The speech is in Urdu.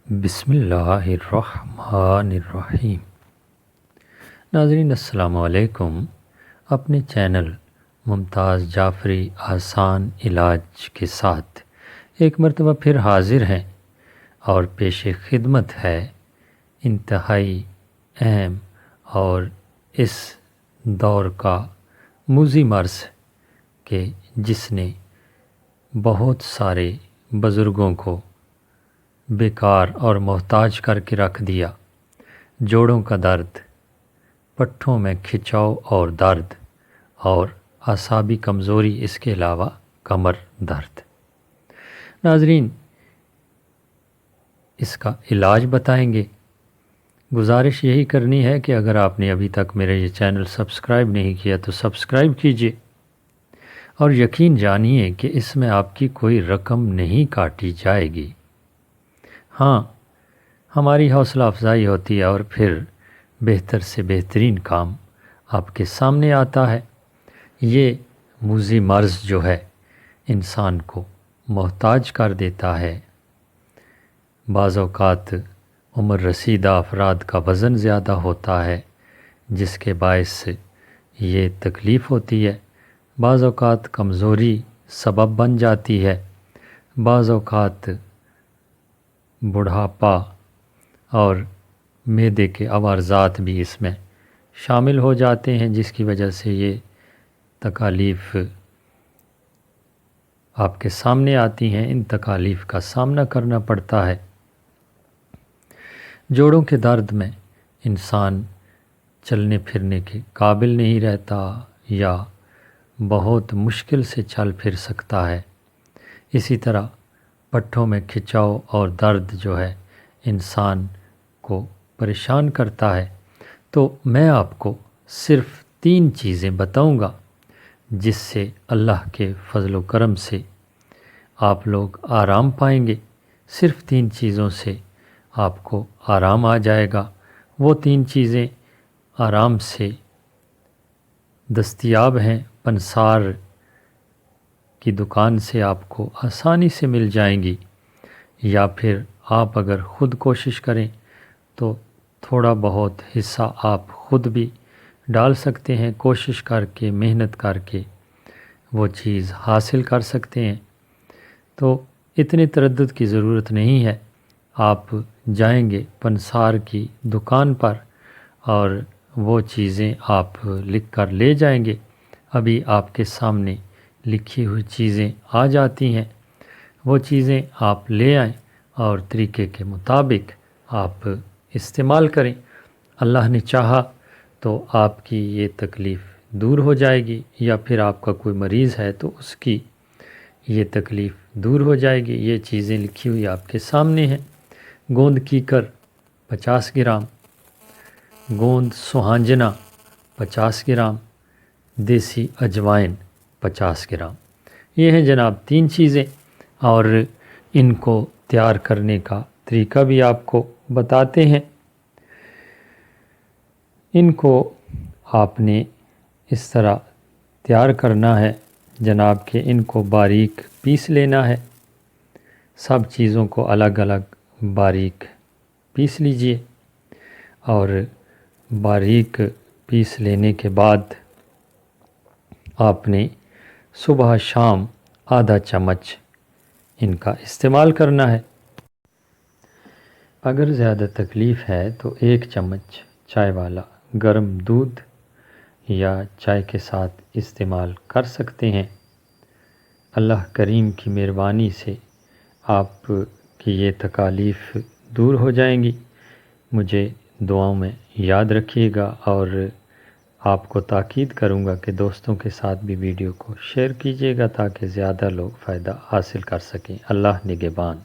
بسم اللہ الرحمن الرحیم۔ ناظرین السلام علیکم۔ اپنے چینل ممتاز جعفری آسان علاج کے ساتھ ایک مرتبہ پھر حاضر ہیں اور پیش خدمت ہے انتہائی اہم اور اس دور کا موذی مرض کہ جس نے بہت سارے بزرگوں کو بیکار اور محتاج کر کے رکھ دیا۔ جوڑوں کا درد، پٹھوں میں کھچاؤ اور درد اور اعصابی کمزوری، اس کے علاوہ کمر درد۔ ناظرین، اس کا علاج بتائیں گے۔ گزارش یہی کرنی ہے کہ اگر آپ نے ابھی تک میرا یہ چینل سبسکرائب نہیں کیا تو سبسکرائب کیجئے اور یقین جانیے کہ اس میں آپ کی کوئی رقم نہیں کاٹی جائے گی۔ ہاں، ہماری حوصلہ افزائی ہوتی ہے اور پھر بہتر سے بہترین کام آپ کے سامنے آتا ہے۔ یہ موذی مرض جو ہے انسان کو محتاج کر دیتا ہے۔ بعض اوقات عمر رسیدہ افراد کا وزن زیادہ ہوتا ہے جس کے باعث یہ تکلیف ہوتی ہے۔ بعض اوقات کمزوری سبب بن جاتی ہے۔ بعض اوقات بڑھاپا اور معدے کے عوارضات بھی اس میں شامل ہو جاتے ہیں، جس کی وجہ سے یہ تکالیف آپ کے سامنے آتی ہیں۔ ان تکالیف کا سامنا کرنا پڑتا ہے۔ جوڑوں کے درد میں انسان چلنے پھرنے کے قابل نہیں رہتا یا بہت مشکل سے چل پھر سکتا ہے۔ اسی طرح پٹھوں میں کھچاؤ اور درد جو ہے انسان کو پریشان کرتا ہے۔ تو میں آپ کو صرف 3 چیزیں بتاؤں گا جس سے اللہ کے فضل و کرم سے آپ لوگ آرام پائیں گے۔ صرف 3 چیزوں سے آپ کو آرام آ جائے گا۔ وہ 3 چیزیں آرام سے دستیاب ہیں، پنسار کی دکان سے آپ کو آسانی سے مل جائیں گی، یا پھر آپ اگر خود کوشش کریں تو تھوڑا بہت حصہ آپ خود بھی ڈال سکتے ہیں۔ کوشش کر کے، محنت کر کے وہ چیز حاصل کر سکتے ہیں۔ تو اتنے تردد کی ضرورت نہیں ہے۔ آپ جائیں گے پنسار کی دکان پر اور وہ چیزیں آپ لکھ کر لے جائیں گے۔ ابھی آپ کے سامنے لکھی ہوئی چیزیں آ جاتی ہیں۔ وہ چیزیں آپ لے آئیں اور طریقے کے مطابق آپ استعمال کریں۔ اللہ نے چاہا تو آپ کی یہ تکلیف دور ہو جائے گی، یا پھر آپ کا کوئی مریض ہے تو اس کی یہ تکلیف دور ہو جائے گی۔ یہ چیزیں لکھی ہوئی آپ کے سامنے ہیں۔ گوند کیکر 50 گرام، گوند سوہانجنا 50 گرام، دیسی اجوائن 50 گرام۔ یہ ہیں جناب 3 چیزیں، اور ان کو تیار کرنے کا طریقہ بھی آپ کو بتاتے ہیں۔ ان کو آپ نے اس طرح تیار کرنا ہے جناب کہ ان کو باریک پیس لینا ہے۔ سب چیزوں کو الگ الگ باریک پیس لیجئے، اور باریک پیس لینے کے بعد آپ نے صبح شام آدھا چمچ ان کا استعمال کرنا ہے۔ اگر زیادہ تکلیف ہے تو 1 چمچ چائے والا گرم دودھ یا چائے کے ساتھ استعمال کر سکتے ہیں۔ اللہ کریم کی مہربانی سے آپ کی یہ تکالیف دور ہو جائیں گی۔ مجھے دعاؤں میں یاد رکھیے گا، اور آپ کو تاکید کروں گا کہ دوستوں کے ساتھ بھی ویڈیو کو شیئر کیجیے گا تاکہ زیادہ لوگ فائدہ حاصل کر سکیں۔ اللہ نگہبان۔